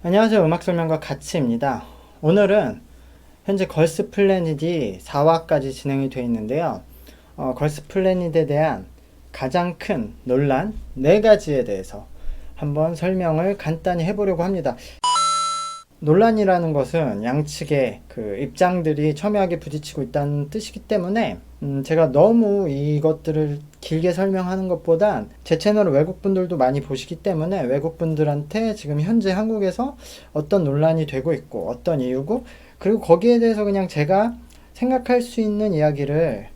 안녕하세요. 음악설명가 가치입니다. 오늘은 현재 걸스 플래닛이 4화까지 진행이 되어 있는데요. 걸스 플래닛에 대한 가장 큰 논란 4가지에 대해서 한번 설명을 간단히 해보려고 합니다. 논란이라는 것은 양측의 그 입장들이 첨예하게 부딪히고 있다는 뜻이기 때문에 제가 너무 이것들을 길게 설명하는 것보단 제 채널을 외국분들도 많이 보시기 때문에 외국분들한테 지금 현재 한국에서 어떤 논란이 되고 있고 어떤 이유고, 그리고 거기에 대해서 그냥 제가 생각할 수 있는 이야기를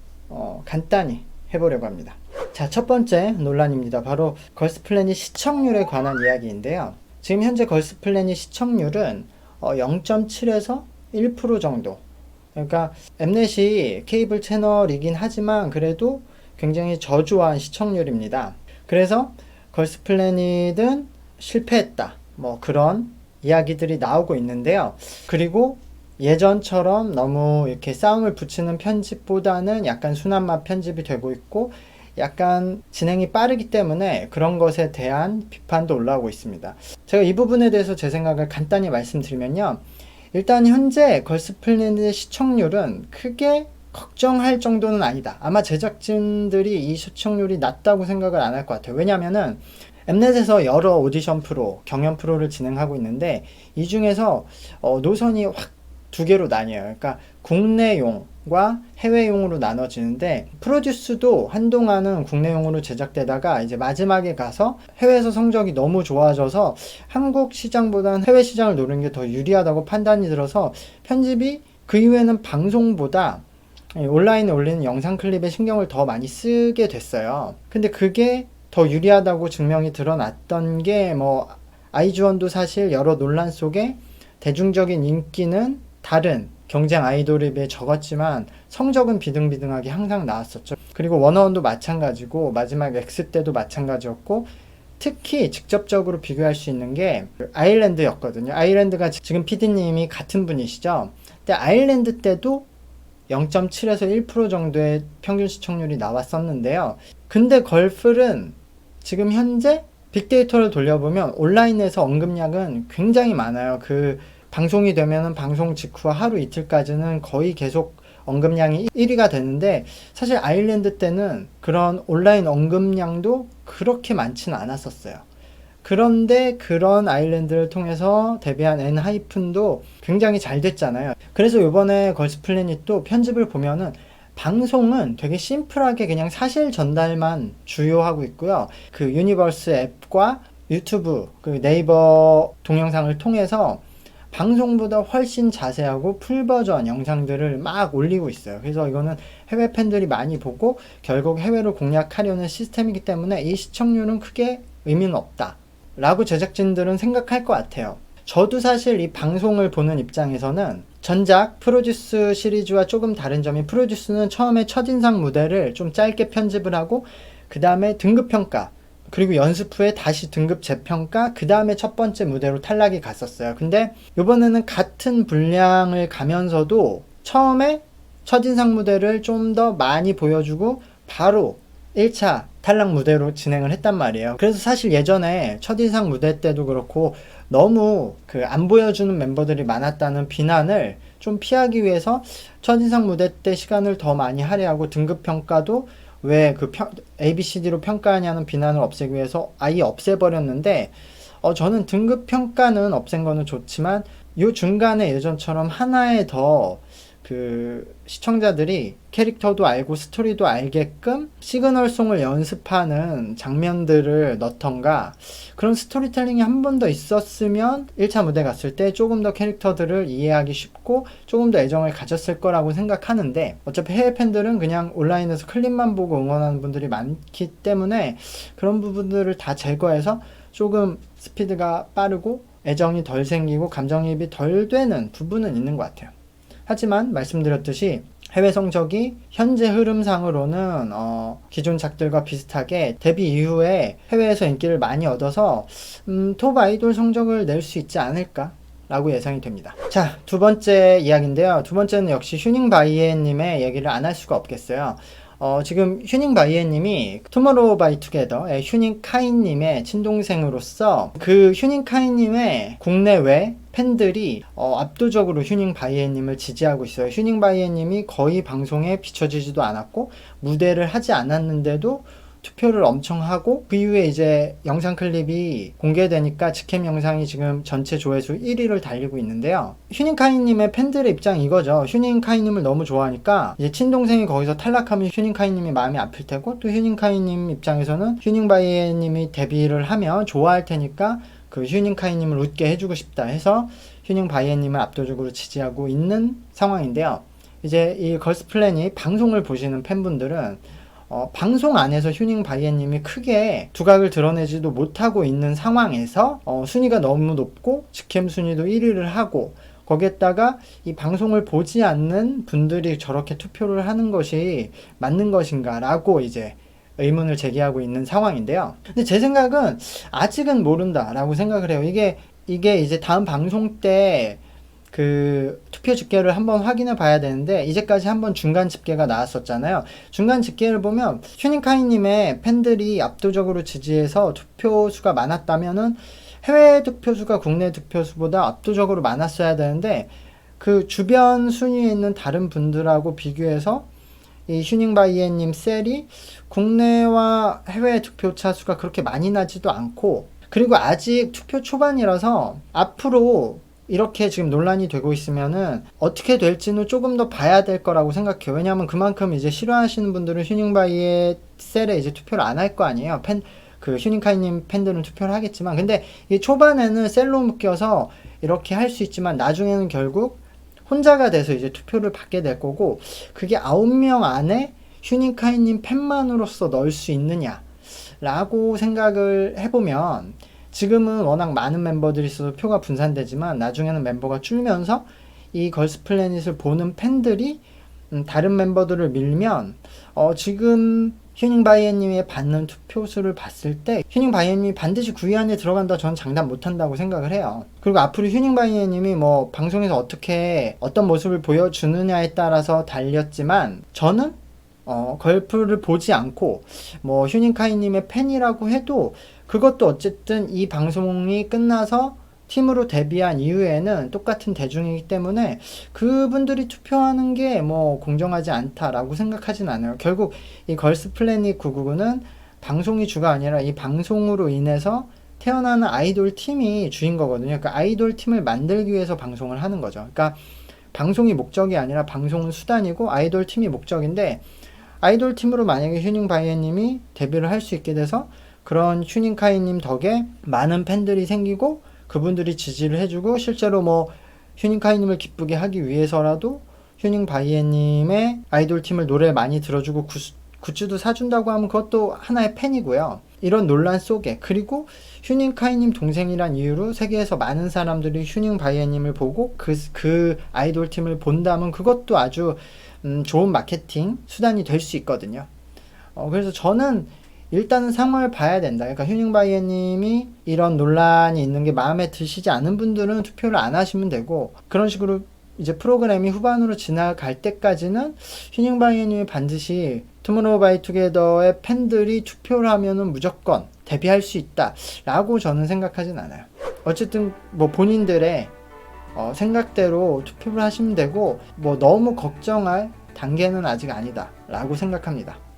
간단히 해보려고 합니다. 자, 첫 번째 논란입니다. 바로 걸스플래닛 시청률에 관한 이야기인데요. 지금 현재 걸스플래닛 시청률은 0.7에서 1% 정도. 그러니까 엠넷이 케이블 채널이긴 하지만 그래도 굉장히 저조한 시청률입니다. 그래서 걸스플래닛은 실패했다, 뭐 그런 이야기들이 나오고 있는데요. 그리고 예전처럼 너무 이렇게 싸움을 붙이는 편집보다는 약간 순한 맛 편집이 되고 있고, 약간 진행이 빠르기 때문에 그런 것에 대한 비판도 올라오고 있습니다. 제가 이 부분에 대해서 제 생각을 간단히 말씀드리면요. 일단 현재 걸스플래닛의 시청률은 크게 걱정할 정도는 아니다. 아마 제작진들이 이 시청률이 낮다고 생각을 안 할 것 같아요. 왜냐면은 엠넷에서 여러 오디션 프로, 경연 프로를 진행하고 있는데 이 중에서 노선이 확 두 개로 나뉘어요. 그러니까 국내용과 해외용으로 나눠지는데, 프로듀스도 한동안은 국내용으로 제작되다가 이제 마지막에 가서 해외에서 성적이 너무 좋아져서 한국 시장보다는 해외 시장을 노리는 게 더 유리하다고 판단이 들어서 편집이 그 이후에는 방송보다 온라인에 올리는 영상 클립에 신경을 더 많이 쓰게 됐어요. 근데 그게 더 유리하다고 증명이 드러났던 게 아이즈원도 사실 여러 논란 속에 대중적인 인기는 다른 경쟁 아이돌에 비해 적었지만 성적은 비등비등하게 항상 나왔었죠. 그리고 워너원도 마찬가지고 마지막 X 때도 마찬가지였고, 특히 직접적으로 비교할 수 있는 게 아일랜드였거든요. 아일랜드가 지금 PD님이 같은 분이시죠. 근데 아일랜드 때도 0.7에서 1% 정도의 평균 시청률이 나왔었는데요. 근데 걸플은 지금 현재 빅데이터를 돌려보면 온라인에서 언급량은 굉장히 많아요. 방송이 되면은 방송 직후 하루 이틀까지는 거의 계속 언급량이 1위가 되는데, 사실 아일랜드 때는 그런 온라인 언급량도 그렇게 많지는 않았었어요. 그런데 그런 아일랜드를 통해서 데뷔한 엔하이픈도 굉장히 잘 됐잖아요. 그래서 이번에 걸스플래닛도 편집을 보면은 방송은 되게 심플하게 그냥 사실 전달만 주요하고 있고요. 그 유니버스 앱과 유튜브, 그 네이버 동영상을 통해서 방송보다 훨씬 자세하고 풀버전 영상들을 막 올리고 있어요. 그래서 이거는 해외 팬들이 많이 보고 결국 해외를 공략하려는 시스템이기 때문에 이 시청률은 크게 의미는 없다 라고 제작진들은 생각할 것 같아요. 저도 사실 이 방송을 보는 입장에서는 전작 프로듀스 시리즈와 조금 다른 점이, 프로듀스는 처음에 첫인상 무대를 좀 짧게 편집을 하고 그 다음에 등급평가, 그리고 연습 후에 다시 등급 재평가, 그 다음에 첫 번째 무대로 탈락이 갔었어요. 근데 이번에는 같은 분량을 가면서도 처음에 첫인상 무대를 좀 더 많이 보여주고 바로 1차 탈락 무대로 진행을 했단 말이에요. 그래서 사실 예전에 첫인상 무대 때도 그렇고 너무 안 보여주는 멤버들이 많았다는 비난을 좀 피하기 위해서 첫인상 무대 때 시간을 더 많이 할애하고 등급평가도 왜 ABCD로 평가하냐는 비난을 없애기 위해서 아예 없애버렸는데, 저는 등급 평가는 없앤 거는 좋지만 요 중간에 예전처럼 하나에 더 시청자들이 캐릭터도 알고 스토리도 알게끔 시그널송을 연습하는 장면들을 넣던가, 그런 스토리텔링이 한 번 더 있었으면 1차 무대 갔을 때 조금 더 캐릭터들을 이해하기 쉽고 조금 더 애정을 가졌을 거라고 생각하는데, 어차피 해외 팬들은 그냥 온라인에서 클립만 보고 응원하는 분들이 많기 때문에 그런 부분들을 다 제거해서 조금 스피드가 빠르고 애정이 덜 생기고 감정이입이 덜 되는 부분은 있는 것 같아요. 하지만 말씀드렸듯이 해외 성적이 현재 흐름상으로는 기존 작들과 비슷하게 데뷔 이후에 해외에서 인기를 많이 얻어서 톱 아이돌 성적을 낼 수 있지 않을까 라고 예상이 됩니다. 자, 두 번째 이야기인데요. 두 번째는 역시 휴닝바이에님의 얘기를 안 할 수가 없겠어요. 지금 휴닝바이에님이 투모로우바이투게더의 휴닝카이님의 친동생으로서 그 휴닝카이님의 국내외 팬들이 압도적으로 휴닝바이에님을 지지하고 있어요. 휴닝바이에님이 거의 방송에 비춰지지도 않았고 무대를 하지 않았는데도 투표를 엄청 하고 그 이후에 이제 영상 클립이 공개되니까 직캠 영상이 지금 전체 조회수 1위를 달리고 있는데요. 휴닝카이님의 팬들의 입장이 이거죠. 휴닝카이님을 너무 좋아하니까 이제 친동생이 거기서 탈락하면 휴닝카이님이 마음이 아플 테고 또 휴닝카이님 입장에서는 휴닝바이에님이 데뷔를 하면 좋아할 테니까 그 휴닝카이님을 웃게 해주고 싶다 해서 휴닝바이에님을 압도적으로 지지하고 있는 상황인데요. 이제 이 걸스플래닛 방송을 보시는 팬분들은 방송 안에서 휴닝바이에님이 크게 두각을 드러내지도 못하고 있는 상황에서 순위가 너무 높고 직캠 순위도 1위를 하고 거기에다가 이 방송을 보지 않는 분들이 저렇게 투표를 하는 것이 맞는 것인가 라고 이제 의문을 제기하고 있는 상황인데요. 근데 제 생각은 아직은 모른다 라고 생각을 해요. 이게 이제 다음 방송 때 그 투표 집계를 한번 확인해 봐야 되는데 이제까지 한번 중간 집계가 나왔었잖아요. 중간 집계를 보면 휴닝카이님의 팬들이 압도적으로 지지해서 투표수가 많았다면은 해외 득표수가 국내 득표수보다 압도적으로 많았어야 되는데 그 주변 순위에 있는 다른 분들하고 비교해서 이 휴닝바이에님 셀이 국내와 해외 득표차 수가 그렇게 많이 나지도 않고 그리고 아직 투표 초반이라서 앞으로 이렇게 지금 논란이 되고 있으면은 어떻게 될지는 조금 더 봐야 될 거라고 생각해요. 왜냐하면 그만큼 이제 싫어하시는 분들은 휴닝바이의 셀에 이제 투표를 안 할 거 아니에요. 그 휴닝카이님 팬들은 투표를 하겠지만 근데 이 초반에는 셀로 묶여서 이렇게 할 수 있지만 나중에는 결국 혼자가 돼서 이제 투표를 받게 될 거고 그게 9명 안에 휴닝카이님 팬만으로서 넣을 수 있느냐 라고 생각을 해보면 지금은 워낙 많은 멤버들이 있어서 표가 분산되지만 나중에는 멤버가 줄면서 이 걸스플래닛을 보는 팬들이 다른 멤버들을 밀면 지금 휴닝바이에님이 받는 투표수를 봤을 때 휴닝바이에님이 반드시 9위 안에 들어간다 저는 장담 못한다고 생각을 해요. 그리고 앞으로 휴닝바이에님이 뭐 방송에서 어떤 모습을 보여주느냐에 따라서 달렸지만 저는 걸프를 보지 않고 뭐 휴닝카이님의 팬이라고 해도 그것도 어쨌든 이 방송이 끝나서 팀으로 데뷔한 이후에는 똑같은 대중이기 때문에 그분들이 투표하는 게 뭐 공정하지 않다라고 생각하진 않아요. 결국 이 걸스플래닛 999는 방송이 주가 아니라 이 방송으로 인해서 태어나는 아이돌 팀이 주인 거거든요. 그러니까 아이돌 팀을 만들기 위해서 방송을 하는 거죠. 그러니까 방송이 목적이 아니라 방송은 수단이고 아이돌 팀이 목적인데 아이돌 팀으로 만약에 휴닝바이에님이 데뷔를 할 수 있게 돼서 그런 휴닝카이님 덕에 많은 팬들이 생기고 그분들이 지지를 해주고 실제로 뭐 휴닝카이님을 기쁘게 하기 위해서라도 휴닝바이에님의 아이돌 팀을 노래 많이 들어주고 굿즈도 사준다고 하면 그것도 하나의 팬이고요. 이런 논란 속에 그리고 휴닝카이님 동생이란 이유로 세계에서 많은 사람들이 휴닝바이에님을 보고 그 아이돌 팀을 본다면 그것도 아주 좋은 마케팅 수단이 될 수 있거든요. 그래서 저는 일단은 상황을 봐야 된다. 그러니까 휴닝바이에님이 이런 논란이 있는 게 마음에 드시지 않은 분들은 투표를 안 하시면 되고 그런 식으로 이제 프로그램이 후반으로 지나갈 때까지는 휴닝바이에님이 반드시 투모로우바이투게더의 팬들이 투표를 하면은 무조건 데뷔할 수 있다 라고 저는 생각하진 않아요. 어쨌든 뭐 본인들의 생각대로 투표를 하시면 되고 뭐 너무 걱정할 단계는 아직 아니다 라고 생각합니다.